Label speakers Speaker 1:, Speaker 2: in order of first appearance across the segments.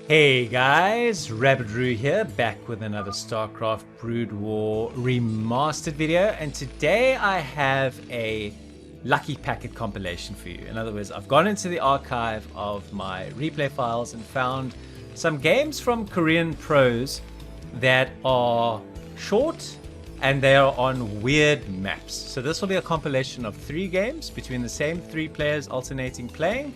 Speaker 1: Hey guys, Rabbit here, back with another Starcraft Broodwar Remastered video, and today I have a lucky packet compilation for you. In other words, I've gone into the archive of my replay files and found some games from Korean pros that are short and they are on weird maps. So this will be a compilation of 3 games between the same 3 players alternating playing.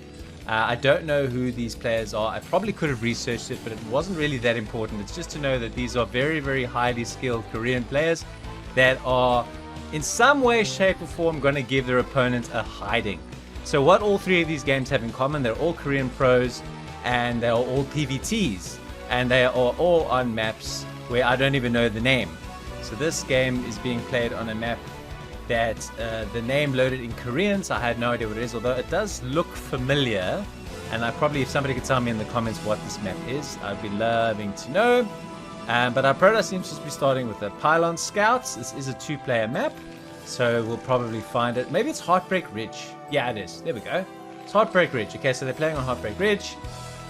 Speaker 1: I don't know who these players are. I probably could have researched it, but it wasn't really that important. It's just to know that these are very, very highly skilled Korean players that are in some way, shape or form going to give their opponent a hiding. So what all 3 of these games have in common, they're all Korean pros and they are all PVTs, and they are all on maps where I don't even know the name. So this game is being played on a map that the name loaded in Korean, so I had no idea what it is, although it does look familiar. And I probably, if somebody could tell me in the comments what this map is, I'd be loving to know. But our Protoss seems to be starting with the Pylon Scouts. This is a 2-player map, so we'll probably find it. Maybe it's Heartbreak Ridge. Yeah, it is. There we go. It's Heartbreak Ridge. Okay, so they're playing on Heartbreak Ridge,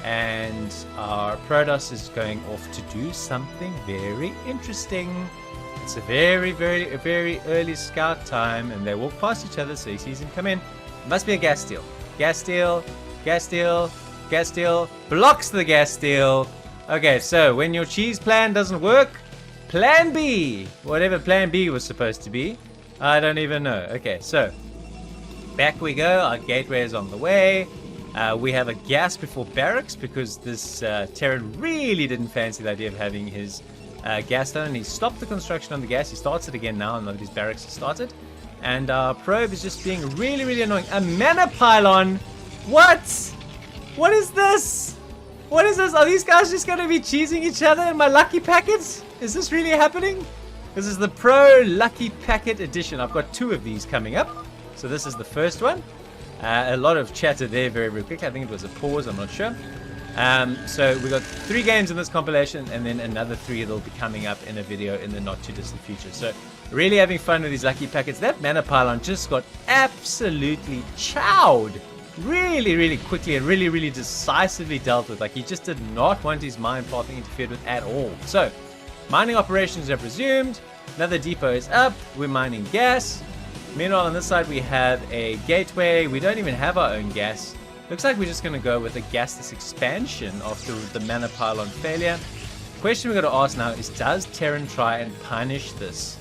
Speaker 1: and our Protoss is going off to do something very interesting. It's a very, very early scout time, and they walk past each other, so he sees him come in. It must be a gas steal. Gas steal, gas steal, gas steal, blocks the gas steal. Okay, so when your cheese plan doesn't work, plan B, whatever plan B was supposed to be, I don't even know. Okay, so back we go. Our gateway is on the way. We have a gas before barracks because this Terran really didn't fancy the idea of having his gas done, and he stopped the construction on the gas. He starts it again now, and nobody's barracks has started. And our probe is just being really, really annoying. A mana pylon? What? What is this? What is this? Are these guys just going to be cheesing each other in my lucky packets? Is this really happening? This is the Pro Lucky Packet Edition. I've got 2 of these coming up. So this is the first one. A lot of chatter there very, very quickly. I think it was a pause, I'm not sure. So we got 3 games in this compilation, and then another 3 that'll be coming up in a video in the not too distant future. So really having fun with these lucky packets. That mana pylon just got absolutely chowed really, really quickly and really, really decisively dealt with. Like, he just did not want his mine pathing interfered with at all. So mining operations have resumed. Another depot is up. We're mining gas. Meanwhile, on this side we have a gateway. We don't even have our own gas. Looks like we're just going to go with a gasless expansion after the mana pylon failure. The question we're going to ask now is, does Terran try and punish this?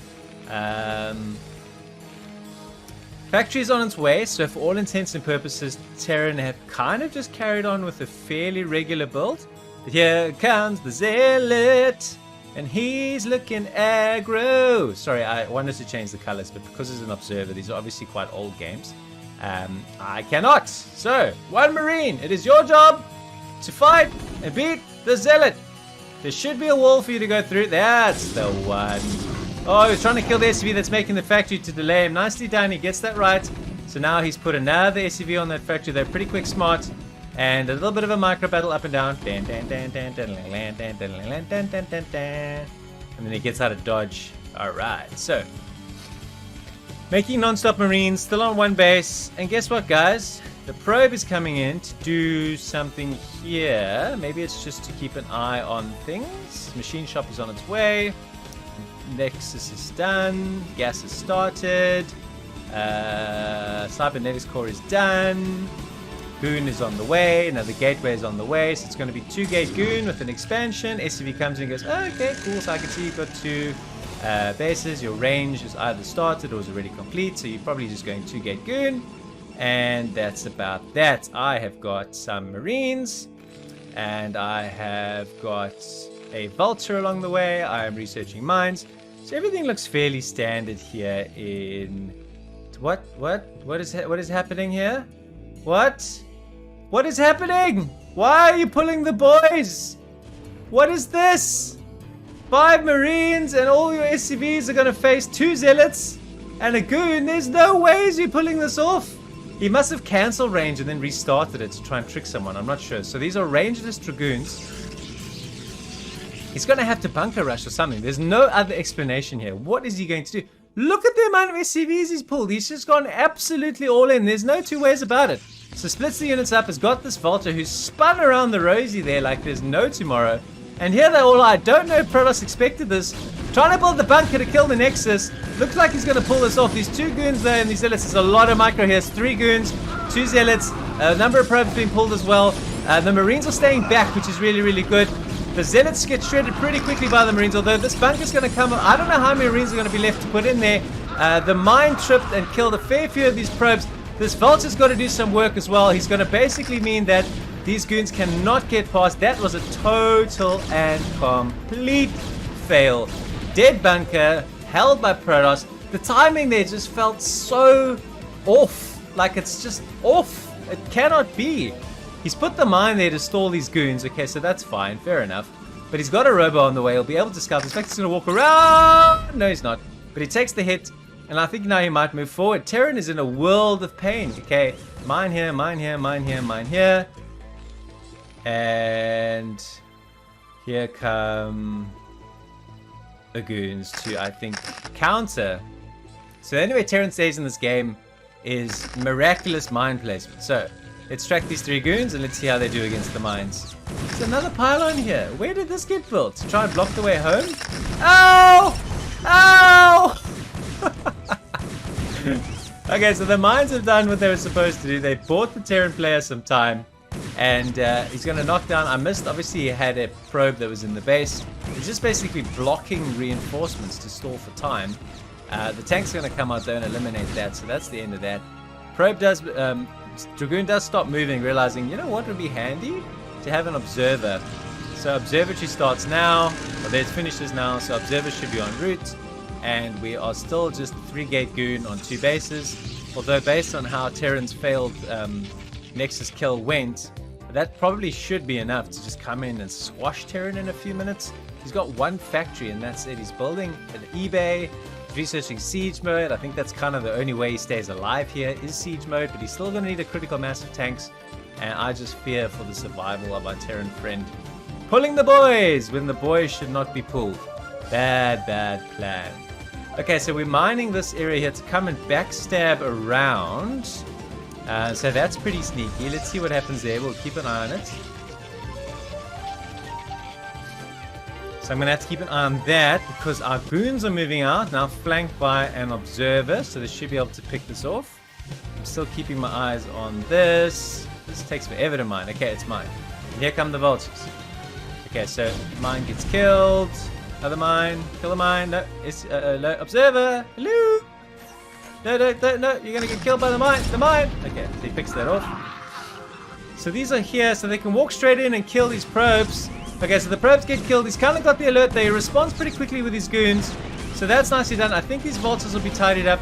Speaker 1: Factory is on its way, so for all intents and purposes, Terran have kind of just carried on with a fairly regular build. But here comes the Zealot, and he's looking aggro. Sorry, I wanted to change the colors, but because as an observer, these are obviously quite old games. I cannot. So, 1 Marine, it is your job to fight and beat the Zealot. There should be a wall for you to go through. That's the one. Oh, he's trying to kill the SCV that's making the factory to delay him. Nicely done, he gets that right. So now he's put another SCV on that factory. They're pretty quick, smart. And a little bit of a micro battle up and down. And then he gets out of dodge. Alright, so making non-stop Marines, still on 1 base. And guess what, guys? The probe is coming in to do something here. Maybe it's just to keep an eye on things. Machine shop is on its way. Nexus is done. Gas is started. Cybernetics core is done. Goon is on the way. Another gateway is on the way. So it's going to be 2-gate Goon with an expansion. SCV comes in and goes, oh, okay, cool. So I can see you've got 2 bases. Your range is either started or is already complete, so you're probably just going 2-gate Goon, and that's about that. I have got some Marines, and I have got a Vulture along the way. I am researching mines, so everything looks fairly standard here. In what is happening here? What is happening? Why are you pulling the boys? What is this? 5 Marines and all your SCVs are going to face 2 Zealots and a Goon. There's no ways you're pulling this off. He must have cancelled range and then restarted it to try and trick someone. I'm not sure. So these are rangeless Dragoons. He's going to have to bunker rush or something. There's no other explanation here. What is he going to do? Look at the amount of SCVs he's pulled. He's just gone absolutely all in. There's no 2 ways about it. So splits the units up, has got this Vulture who's spun around the rosy there like there's no tomorrow. And here they all are. I don't know if Protoss expected this. Trying to build the bunker to kill the Nexus. Looks like he's going to pull this off. These 2 goons there and these Zealots. There's a lot of micro here. It's 3 goons, 2 Zealots. A number of probes being pulled as well. The Marines are staying back, which is really, really good. The Zealots get shredded pretty quickly by the Marines, although this bunker's going to come up. I don't know how many Marines are going to be left to put in there. The mine tripped and killed a fair few of these probes. This Vulture's got to do some work as well. He's going to basically mean that these goons cannot get past. That was a total and complete fail. Dead bunker, held by Protoss. The timing there just felt so off. Like it's just off. It cannot be. He's put the mine there to stall these goons. Okay, so that's fine. Fair enough. But he's got a robo on the way. He'll be able to scout. In fact, he's going to walk around. No, he's not. But he takes the hit. And I think now he might move forward. Terran is in a world of pain. Okay, mine here, mine here, mine here, mine here. And here come the goons to, I think, counter. So anyway, Terran stays in this game is miraculous mine placement. So let's track these 3 goons and let's see how they do against the mines. There's another pylon here. Where did this get built? To try and block the way home? Ow! Ow! Okay, so the mines have done what they were supposed to do. They bought the Terran player some time. And he's going to knock down. I missed, obviously he had a probe that was in the base. He's just basically blocking reinforcements to stall for time. The tank's going to come out there and eliminate that. So that's the end of that. Probe does, Dragoon does stop moving, realizing, you know what would be handy? To have an observer. So observatory starts now. Well, it finishes now. So observer should be en route. And we are still just 3-gate goon on 2 bases. Although based on how Terran's failed Nexus kill went, that probably should be enough to just come in and squash Terran in a few minutes. He's got 1 factory and that's it. He's building an eBay, researching siege mode. I think that's kind of the only way he stays alive here is siege mode, but he's still going to need a critical mass of tanks. And I just fear for the survival of our Terran friend. Pulling the boys when the boys should not be pulled. Bad, bad plan. Okay, so we're mining this area here to come and backstab around. So that's pretty sneaky. Let's see what happens there. We'll keep an eye on it. So I'm going to have to keep an eye on that because our goons are moving out, now flanked by an observer. So they should be able to pick this off. I'm still keeping my eyes on this. This takes forever to mine. Okay, it's mine. And here come the vultures. Okay, so mine gets killed. Another mine. Kill the mine. No, it's observer. Hello. No, you're gonna get killed by the mine. The mine. Okay, so he picks that off. So these are here, so they can walk straight in and kill these probes. Okay, so the probes get killed. He's kind of got the alert there. He responds pretty quickly with his goons. So that's nicely done. I think these vultures will be tidied up.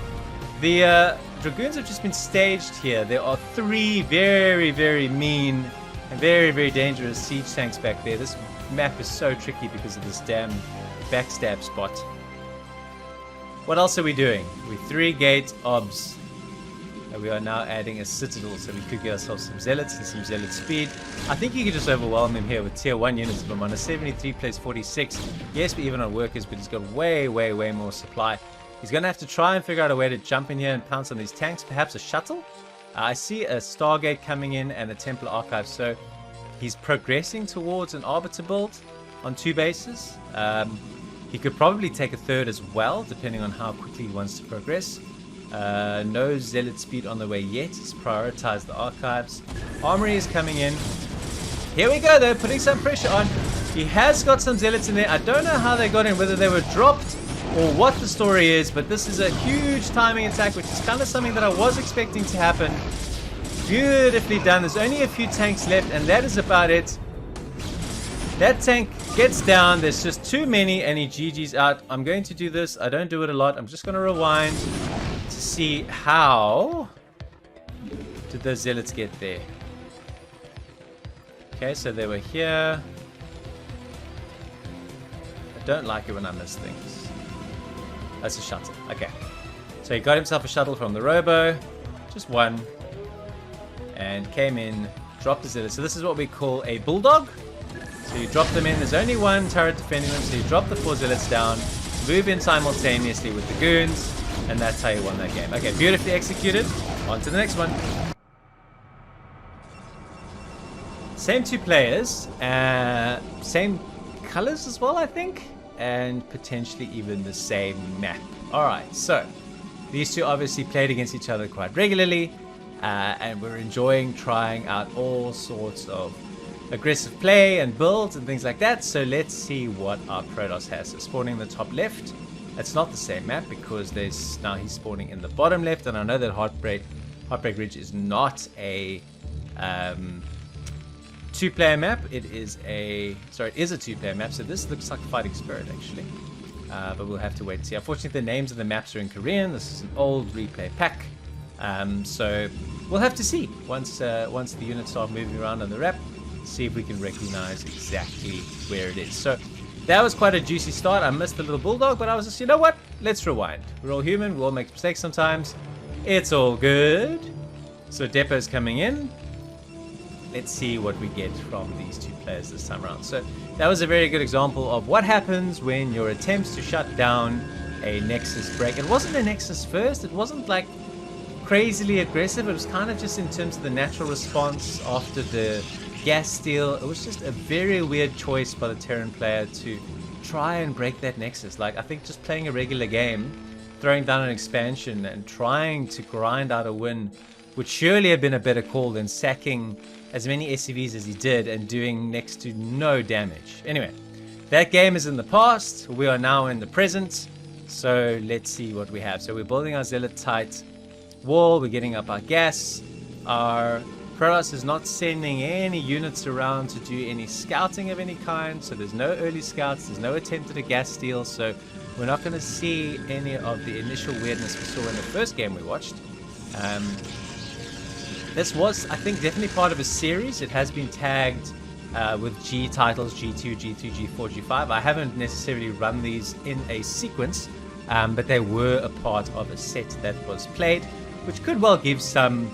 Speaker 1: The dragoons have just been staged here. There are 3 very, very mean and very, very dangerous siege tanks back there. This map is so tricky because of this damn backstab spot. What else are we doing? We're 3-gate obs. And we are now adding a citadel, so we could get ourselves some zealots and some zealot speed. I think you could just overwhelm him here with tier 1 units of him on a 73 plays 46. Yes, we're even on workers, but he's got way, way, way more supply. He's going to have to try and figure out a way to jump in here and pounce on these tanks. Perhaps a shuttle? I see a Stargate coming in and a Templar Archive, so he's progressing towards an Arbiter build on 2 bases. He could probably take a 3rd as well, depending on how quickly he wants to progress. No zealot speed on the way yet. He's prioritized the archives. Armory is coming in. Here we go though, putting some pressure on. He has got some zealots in there. I don't know how they got in, whether they were dropped or what the story is, but this is a huge timing attack, which is kind of something that I was expecting to happen. Beautifully done. There's only a few tanks left, and that is about it. That tank gets down. There's just too many, and he GG's out. I'm going to do this. I don't do it a lot. I'm just going to rewind to see how did those zealots get there. Okay, so they were here. I don't like it when I miss things. That's a shuttle. Okay. So he got himself a shuttle from the robo. Just one. And came in, dropped the zealot. So this is what we call a bulldog. So you drop them in. There's only 1 turret defending them. So you drop the 4 zealots down, move in simultaneously with the goons, and that's how you won that game. Okay, beautifully executed. On to the next one. Same two players, same colors as well, I think, and potentially even the same map. Alright, so these two obviously played against each other quite regularly, and we're enjoying trying out all sorts of aggressive play and builds and things like that. So let's see what our Protoss has. So spawning in the top left. It's not the same map because he's spawning in the bottom left, and I know that Heartbreak Ridge is not a two-player map. It is a two-player map. So this looks like Fighting Spirit actually, but we'll have to wait and see. Unfortunately, the names of the maps are in Korean. This is an old replay pack, so we'll have to see once the units start moving around on the map. See if we can recognize exactly where it is. So that was quite a juicy start. I missed the little bulldog, but I was just, you know what? Let's rewind. We're all human. We all make mistakes sometimes. It's all good. So Depot's coming in. Let's see what we get from these two players this time around. So that was a very good example of what happens when your attempts to shut down a Nexus break. It wasn't a Nexus first. It wasn't like crazily aggressive. It was kind of just in terms of the natural response after the gas steal. It was just a very weird choice by the Terran player to try and break that Nexus. Like, I think just playing a regular game, throwing down an expansion and trying to grind out a win would surely have been a better call than sacking as many SCVs as he did and doing next to no damage. Anyway, that game is in the past. We are now in the present. So let's see what we have. So we're building our Zealot tight wall. We're getting up our gas. Our Protoss is not sending any units around to do any scouting of any kind. So there's no early scouts. There's no attempt at a gas steal. So we're not going to see any of the initial weirdness we saw in the first game we watched. This was, I think, definitely part of a series. It has been tagged with G titles, G2, G3, G4, G5. I haven't necessarily run these in a sequence, but they were a part of a set that was played, which could well give some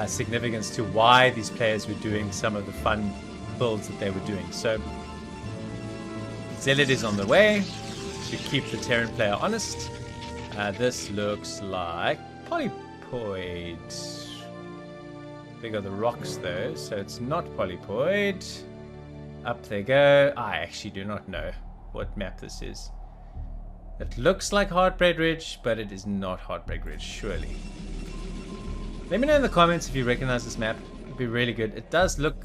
Speaker 1: significance to why these players were doing some of the fun builds that they were doing. So Zealot is on the way to keep the Terran player honest. This looks like Polypoid. They got the rocks though, so it's not Polypoid. Up they go. I actually do not know what map this is. It looks like Heartbreak Ridge, but it is not Heartbreak Ridge, surely. Let me know in the comments if you recognize this map. It'd be really good. It does look,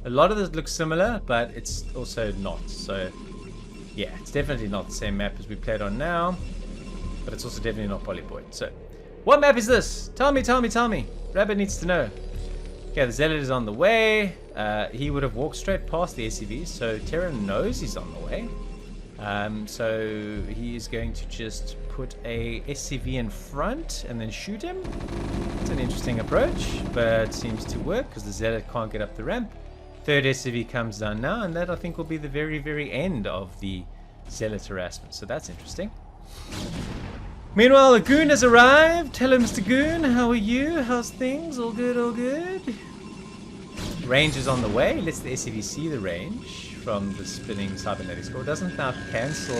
Speaker 1: a lot of this looks similar, but it's also not. So yeah, it's definitely not the same map as we played on now, but it's also definitely not Polypoid. So what map is this? Tell me, tell me, tell me. Rabbit needs to know. Okay, the Zealot is on the way. He would have walked straight past the SCVs, so Terran knows he's on the way. So he is going to just put a SCV in front and then shoot him. It's an interesting approach, but seems to work because the Zealot can't get up the ramp. Third SCV comes down now, and that I think will be the very, very end of the Zealot harassment. So that's interesting. Meanwhile, the Goon has arrived. Hello, Mr. Goon. How are you? How's things? All good, all good. Range is on the way. Lets the SCV see the range from the spinning cybernetic score. Doesn't now cancel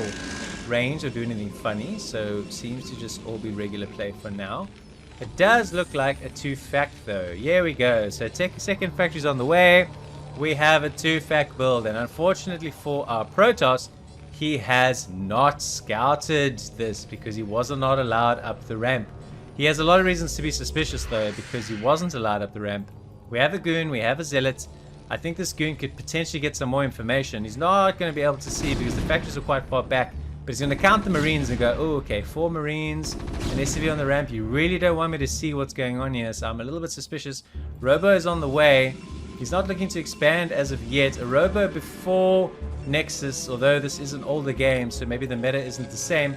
Speaker 1: range or do anything funny, so seems to just all be regular play for now. It does look like a 2-fact though. Here we go. So second factory's on the way. We have a 2-fact build, and unfortunately for our Protoss, he has not scouted this because he was not allowed up the ramp. He has a lot of reasons to be suspicious though, because he wasn't allowed up the ramp. We have a Goon, we have a Zealot. I think this Goon could potentially get some more information. He's not going to be able to see because the factories are quite far back, but he's going to count the Marines and go, oh, okay, 4 Marines, an SCV on the ramp. You really don't want me to see what's going on here, so I'm a little bit suspicious. Robo is on the way. He's not looking to expand as of yet. A Robo before Nexus, although this is an older game, so maybe the meta isn't the same,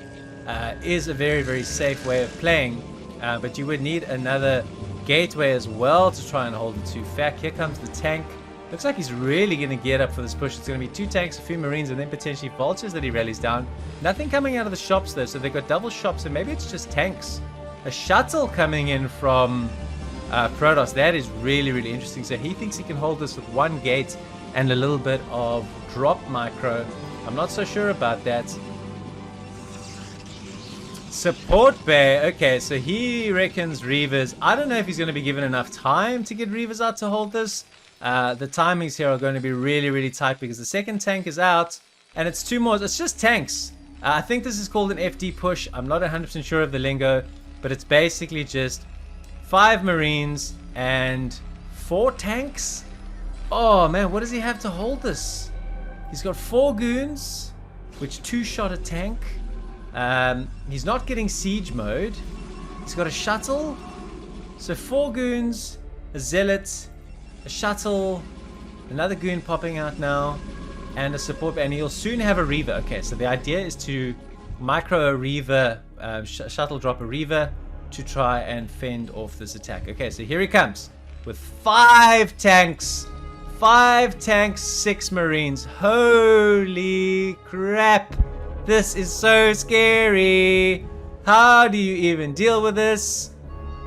Speaker 1: is a very, very safe way of playing. But you would need another gateway as well to try and hold the 2-fact. Here comes the tank. Looks like he's really going to get up for this push. It's going to be 2 tanks, a few Marines, and then potentially vultures that he rallies down. Nothing coming out of the shops though, so they've got double shops, and maybe it's just tanks. A shuttle coming in from Protoss. That is really, really interesting. So he thinks he can hold this with 1 gate and a little bit of drop micro. I'm not so sure about that. Support bay. Okay, so he reckons Reavers. I don't know if he's going to be given enough time to get Reavers out to hold this. The timings here are going to be really, really tight because the second tank is out and it's 2 more. It's just tanks. I think this is called an FD push. I'm not 100% sure of the lingo, but it's basically just 5 Marines and 4 tanks. Oh man, what does he have to hold this? He's got 4 goons, which 2-shot a tank. He's not getting siege mode. He's got a shuttle. So 4 goons, a zealot, a shuttle, another goon popping out now, and a support, and he'll soon have a Reaver. Okay, so the idea is to micro a Reaver, shuttle drop a Reaver to try and fend off this attack. Okay, so here he comes with 5 tanks. 5 tanks, 6 Marines. Holy crap. This is so scary. How do you even deal with this?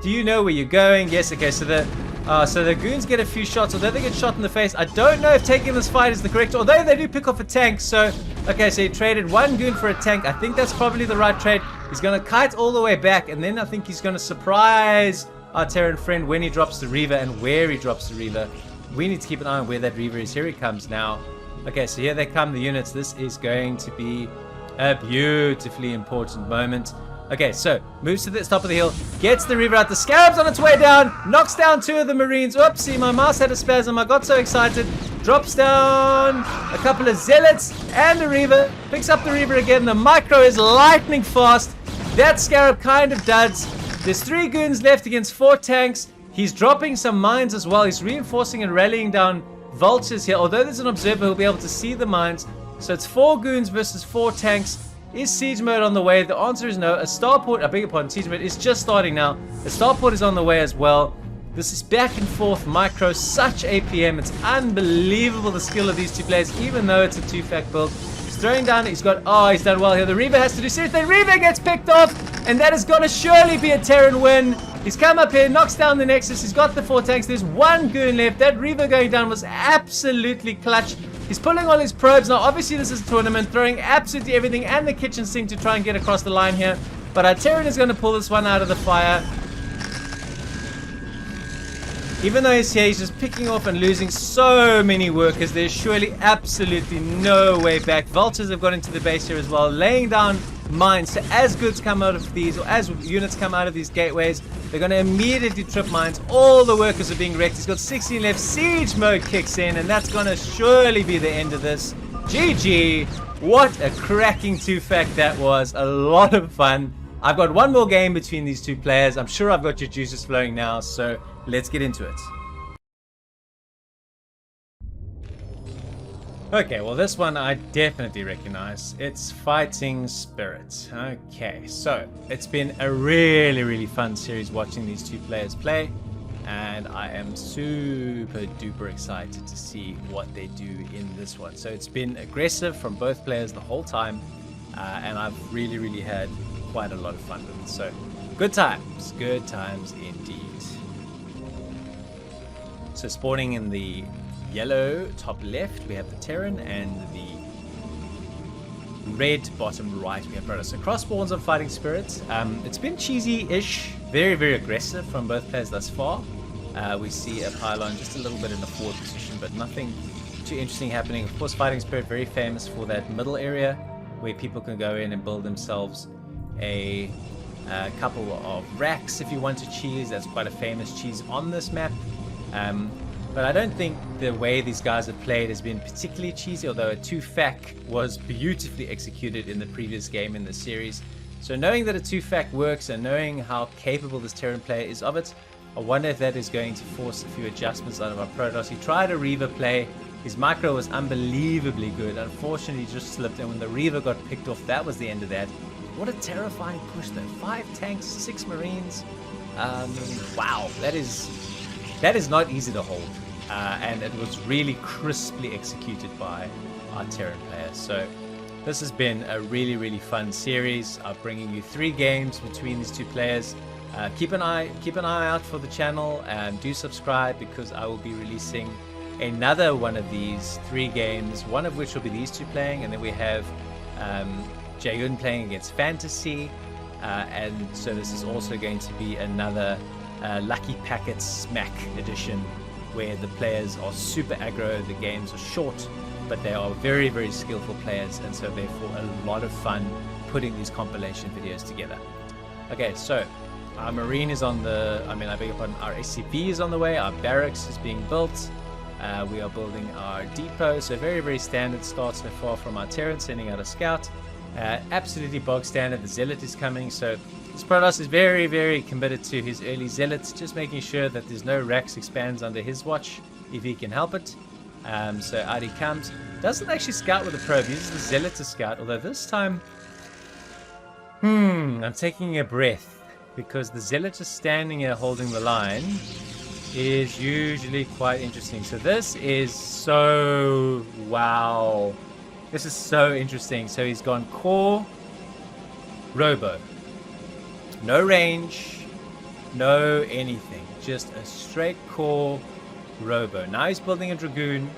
Speaker 1: Do you know where you're going? Yes, okay, so the goons get a few shots, although they get shot in the face. I don't know if taking this fight is the correct, although they do pick off a tank. So, okay, so he traded 1 goon for a tank. I think that's probably the right trade. He's going to kite all the way back, and then I think he's going to surprise our Terran friend when he drops the Reaver and where he drops the Reaver. We need to keep an eye on where that Reaver is. Here he comes now. Okay, so here they come, the units. This is going to be a beautifully important moment. Okay, so moves to the top of the hill, gets the Reaver out. The Scarab's on its way down, knocks down 2 of the Marines. Oopsie, my mouse had a spasm. I got so excited. Drops down a couple of Zealots and a Reaver. Picks up the Reaver again. The micro is lightning fast. That Scarab kind of duds. There's 3 goons left against 4 tanks. He's dropping some mines as well. He's reinforcing and rallying down vultures here. Although there's an observer, he'll be able to see the mines. So it's 4 goons versus 4 tanks. Is siege mode on the way? The answer is no. A starport, I beg your pardon, siege mode is just starting now. A starport is on the way as well. This is back and forth micro, such APM. It's unbelievable the skill of these 2 players, even though it's a 2-fac build. He's throwing down, he's got, oh, he's done well here. The Reaver has to do serious. The Reaver gets picked off, and that is going to surely be a Terran win. He's come up here, knocks down the Nexus. He's got the 4 tanks. There's 1 goon left. That Reaver going down was absolutely clutch. He's pulling all his probes. Now, obviously, this is a tournament, throwing absolutely everything and the kitchen sink to try and get across the line here. But our Terran is going to pull this one out of the fire. Even though he's here, he's just picking off and losing so many workers. There's surely absolutely no way back. Vultures have got into the base here as well, laying down mines. So as goods come out of these, or as units come out of these gateways, they're going to immediately trip mines. All the workers are being wrecked. He's got 16 left. Siege mode kicks in, and that's going to surely be the end of this. GG. What a cracking 2-fac that was. A lot of fun. I've got 1 more game between these 2 players. I'm sure I've got your juices flowing now, so let's get into it. Okay, well this one I definitely recognize. It's Fighting Spirit. Okay, so it's been a really fun series watching these 2 players play, and I am super duper excited to see what they do in this one. So it's been aggressive from both players the whole time, and I've really had quite a lot of fun with it. So good times indeed. So spawning in the yellow top left, we have the Terran, and the red bottom right, we have Protoss. So cross spawns on Fighting Spirits. It's been cheesy-ish, very aggressive from both players thus far. We see a pylon just a little bit in the forward position, but nothing too interesting happening. Of course, Fighting Spirit very famous for that middle area where people can go in and build themselves a couple of racks if you want to cheese. That's quite a famous cheese on this map. But I don't think the way these guys have played has been particularly cheesy, although a 2-fac was beautifully executed in the previous game in the series. So knowing that a 2-fac works and knowing how capable this Terran player is of it, I wonder if that is going to force a few adjustments out of our Protoss. He tried a Reaver play. His micro was unbelievably good. Unfortunately, he just slipped, and when the Reaver got picked off, that was the end of that. What a terrifying push though. 5 tanks, 6 Marines. Wow, that is not easy to hold. And it was really crisply executed by our Terran players. So this has been a really fun series. I'm bringing you 3 games between these 2 players. Keep an eye out for the channel, and do subscribe, because I will be releasing another one of these 3 games, one of which will be these 2 playing, and then we have Jaehoon playing against Fantasy, and so this is also going to be another Lucky Packet Smack edition where the players are super aggro, the games are short, but they are very, very skillful players, and so therefore a lot of fun putting these compilation videos together. Okay, so our Marine is on the, I beg your pardon, our SCV is on the way, our barracks is being built, we are building our depot, so very, very standard start so far from our Terran, sending out a scout. Absolutely bog standard, the Zealot is coming, so this Protoss is very, very committed to his early Zealots, just making sure that there's no Rax expands under his watch, if he can help it. So out he comes. Doesn't actually scout with a probe, uses the Zealot to scout, although this time, I'm taking a breath, because the Zealot just standing here holding the line is usually quite interesting. So this is so, wow. This is so interesting. So he's gone core, robo. No range, no anything. Just a straight core robo. Now he's building a Dragoon.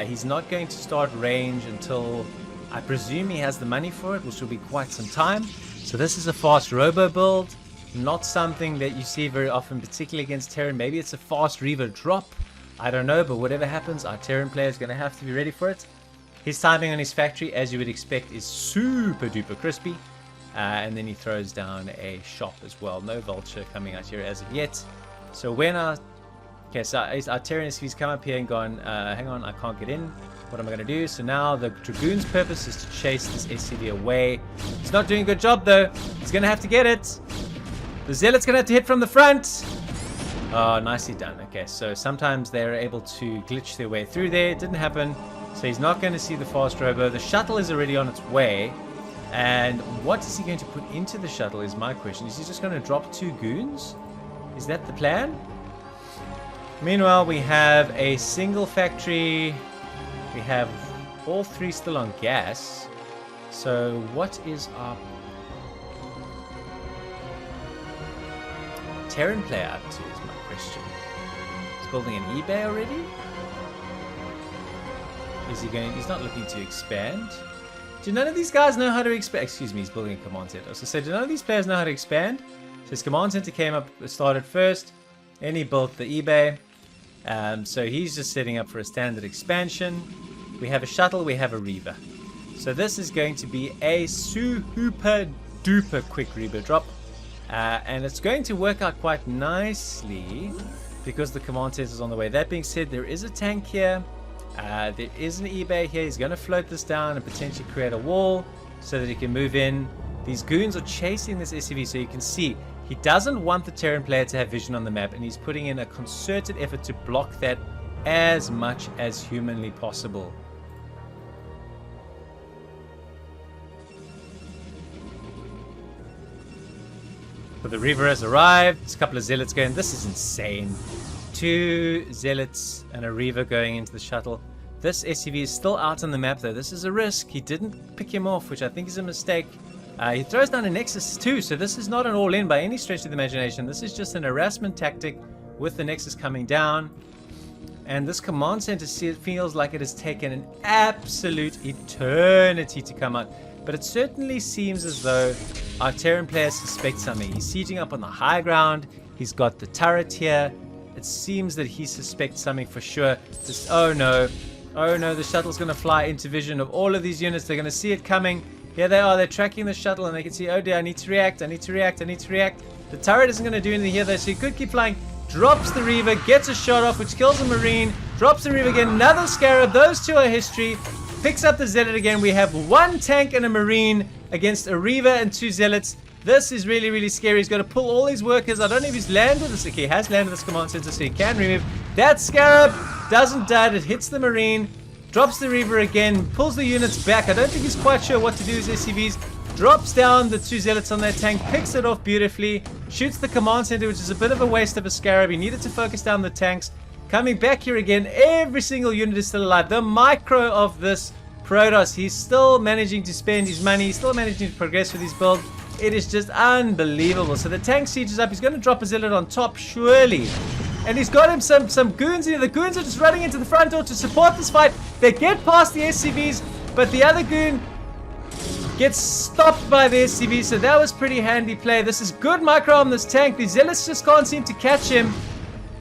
Speaker 1: He's not going to start range until, I presume he has the money for it, which will be quite some time. So this is a fast robo build. Not something that you see very often, particularly against Terran. Maybe it's a fast Reaver drop. I don't know, but whatever happens, our Terran player is going to have to be ready for it. His timing on his factory, as you would expect, is super duper crispy. And then he throws down a shop as well. No vulture coming out here as of yet. So when our Terran SCV's come up here and gone, hang on, I can't get in. What am I going to do? So now the Dragoon's purpose is to chase this SCV away. He's not doing a good job though. He's going to have to get it. The Zealot's going to have to hit from the front. Oh, nicely done. Okay, so sometimes they're able to glitch their way through there. It didn't happen. So he's not going to see the fast robo. The shuttle is already on its way. And what is he going to put into the shuttle is my question. Is he just going to drop 2 goons? Is that the plan? Meanwhile, we have a single factory. We have all 3 still on gas. So what is our Terran player up to is my question. He's building an eBay already? Is he going? He's not looking to expand. Do none of these guys know how to expand? Excuse me, he's building a command center. So do none of these players know how to expand? So his command center started first, and he built the eBay. So he's just setting up for a standard expansion. We have a shuttle, we have a Reaver. So this is going to be a super duper quick Reaver drop. And it's going to work out quite nicely because the command center is on the way. That being said, there is a tank here. There is an eBay here. He's going to float this down and potentially create a wall so that he can move in. These goons are chasing this SCV, so you can see he doesn't want the Terran player to have vision on the map, and he's putting in a concerted effort to block that as much as humanly possible. But the Reaver has arrived. There's a couple of Zealots going. This is insane. 2 Zealots and a Reaver going into the shuttle. This SCV is still out on the map though. This is a risk. He didn't pick him off, which I think is a mistake. He throws down a Nexus too, so this is not an all-in by any stretch of the imagination. This is just an harassment tactic with the Nexus coming down. And this command center feels like it has taken an absolute eternity to come out. But it certainly seems as though our Terran player suspects something. He's sieging up on the high ground. He's got the turret here. It seems that he suspects something for sure. Just, oh no, the shuttle's going to fly into vision of all of these units. They're going to see it coming. Here they are. They're tracking the shuttle and they can see, oh dear, I need to react. The turret isn't going to do anything here though, so he could keep flying. Drops the Reaver, gets a shot off, which kills the Marine. Drops the Reaver again, another Scarab. Those 2 are history. Picks up the Zealot again. We have 1 tank and a Marine against a Reaver and 2 Zealots. This is really, really scary. He's got to pull all his workers. I don't know if he's landed this. Okay, he has landed this command center, so he can remove. That Scarab doesn't die. It hits the Marine. Drops the Reaver again. Pulls the units back. I don't think he's quite sure what to do with his SCVs. Drops down the 2 Zealots on that tank. Picks it off beautifully. Shoots the command center, which is a bit of a waste of a Scarab. He needed to focus down the tanks. Coming back here again. Every single unit is still alive. The micro of this Protoss. He's still managing to spend his money. He's still managing to progress with his build. It is just unbelievable. So the tank siege is up. He's going to drop a Zealot on top, surely. And he's got him some goons here. The goons are just running into the front door to support this fight. They get past the SCVs, but the other goon gets stopped by the SCV. So that was pretty handy play. This is good micro on this tank. The Zealots just can't seem to catch him.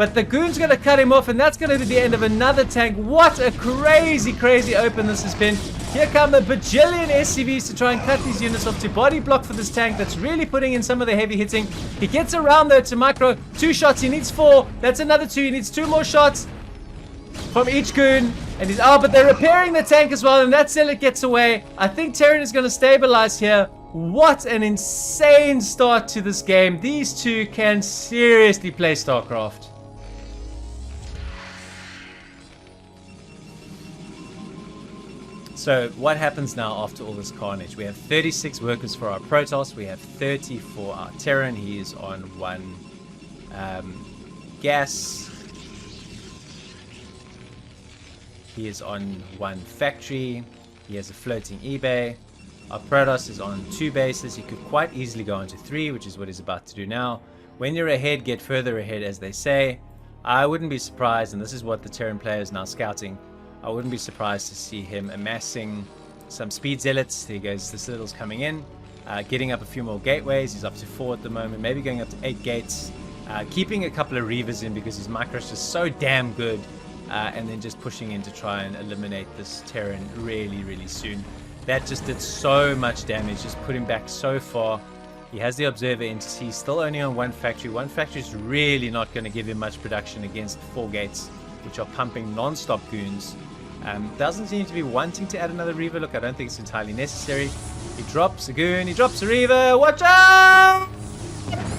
Speaker 1: But the goon's going to cut him off, and that's going to be the end of another tank. What a crazy, crazy open this has been. Here come a bajillion SCVs to try and cut these units off to body block for this tank that's really putting in some of the heavy hitting. He gets around though to micro. 2 shots, he needs 4. That's another 2. He needs 2 more shots from each goon. And he's, oh, but they're repairing the tank as well, and that's till it gets away. I think Terran is going to stabilize here. What an insane start to this game. These two can seriously play Starcraft. So what happens now after all this carnage? We have 36 workers for our Protoss. We have 30 for our Terran. He is on 1 gas. He is on 1 factory. He has a floating eBay. Our Protoss is on 2 bases. He could quite easily go on to 3, which is what he's about to do now. When you're ahead, get further ahead, as they say. I wouldn't be surprised, and this is what the Terran player is now scouting, I wouldn't be surprised to see him amassing some speed zealots. There he goes, the citadel's coming in, getting up a few more gateways. He's up to 4 at the moment, maybe going up to 8 gates, keeping a couple of reavers in because his micro's just so damn good, and then just pushing in to try and eliminate this Terran really, really soon. That just did so much damage, just put him back so far. He has the observer in to see, still only on 1 factory. 1 factory is really not going to give him much production against 4 gates, which are pumping non-stop goons. Doesn't seem to be wanting to add another reaver. Look, I don't think it's entirely necessary. He drops a goon, he drops a reaver. Watch out!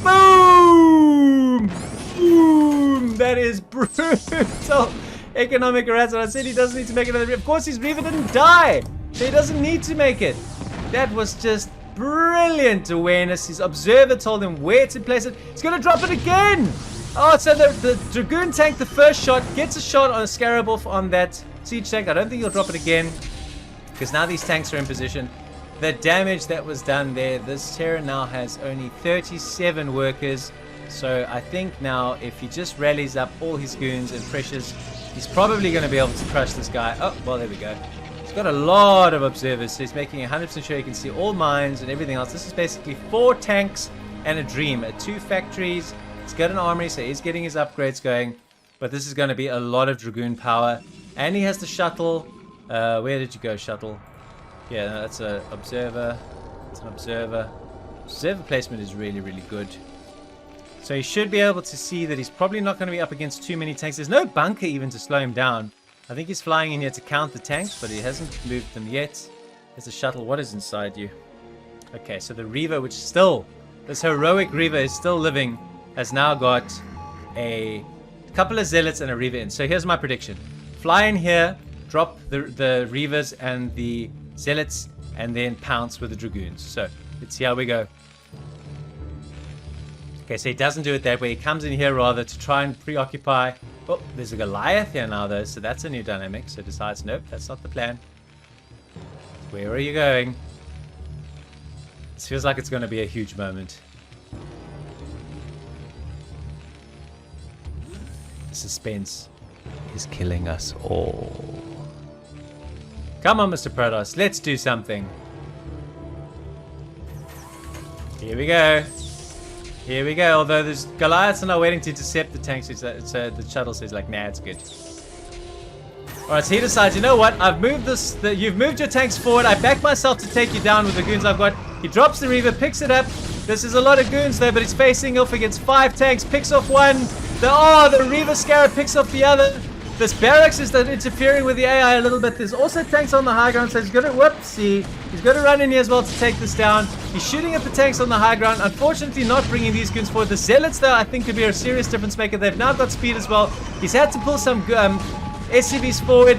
Speaker 1: Boom! Boom! That is brutal. Economic harassment. I said he doesn't need to make another reaver. Of course, his reaver didn't die, so he doesn't need to make it. That was just brilliant awareness. His observer told him where to place it. He's going to drop it again. Oh, so the Dragoon tank, the first shot, gets a shot on a Scarab off on that siege tank. I don't think he'll drop it again, because now these tanks are in position. The damage that was done there, this Terran now has only 37 workers. So I think now if he just rallies up all his goons and pressures, he's probably going to be able to crush this guy. Oh, well, there we go. He's got a lot of observers, so he's making 100% sure he can see all mines and everything else. This is basically 4 tanks and a dream at 2 factories. He's got an armory, so he's getting his upgrades going. But this is going to be a lot of Dragoon power. And he has the shuttle. Where did you go, shuttle? Yeah, no, that's an observer. It's an observer. Observer placement is really, really good. So he should be able to see that he's probably not going to be up against too many tanks. There's no bunker even to slow him down. I think he's flying in here to count the tanks, but he hasn't moved them yet. There's a shuttle. What is inside you? Okay, so the Reaver, which still, this heroic Reaver is still living, has now got a couple of zealots and a Reaver in. So here's my prediction. Fly in here, drop the Reavers and the zealots, and then pounce with the Dragoons. So let's see how we go. Okay, so he doesn't do it that way. He comes in here rather to try and preoccupy. Oh, there's a Goliath here now though, so that's a new dynamic. So decides, nope, that's not the plan. Where are you going? This feels like it's going to be a huge moment. The suspense is killing us all. Come on, Mr. Protoss, let's do something. Here we go. Here we go. Although there's Goliaths are now waiting to intercept the tanks, so the shuttle says like, nah, it's good. Alright, so he decides, you know what? I've moved this. You've moved your tanks forward. I back myself to take you down with the goons I've got. He drops the Reaver, picks it up. This is a lot of goons though, but he's facing off against 5 tanks. Picks off one. The Reaver Scarab picks off the other. This barracks is interfering with the AI a little bit. There's also tanks on the high ground, so he's going to, whoopsie, he's going to run in here as well to take this down. He's shooting at the tanks on the high ground, unfortunately not bringing these goons forward. The Zealots, though, I think could be a serious difference maker. They've now got speed as well. He's had to pull some SCVs forward.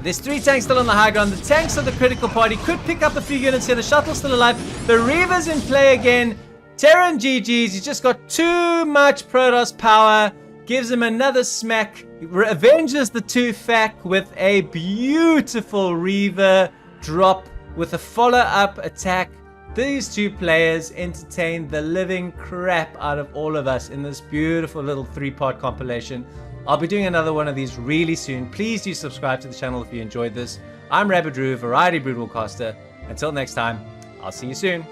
Speaker 1: There's 3 tanks still on the high ground. The tanks are the critical part. He could pick up a few units here. The shuttle's still alive. The Reaver's in play again. Terran GG's. He's just got too much Protoss power. Gives him another smack. Avenges the 2 fac with a beautiful Reaver drop with a follow-up attack. These 2 players entertained the living crap out of all of us in this beautiful little 3-part compilation. I'll be doing another one of these really soon. Please do subscribe to the channel if you enjoyed this. I'm Rabbit Drew, Variety Broodwar Caster. Until next time, I'll see you soon.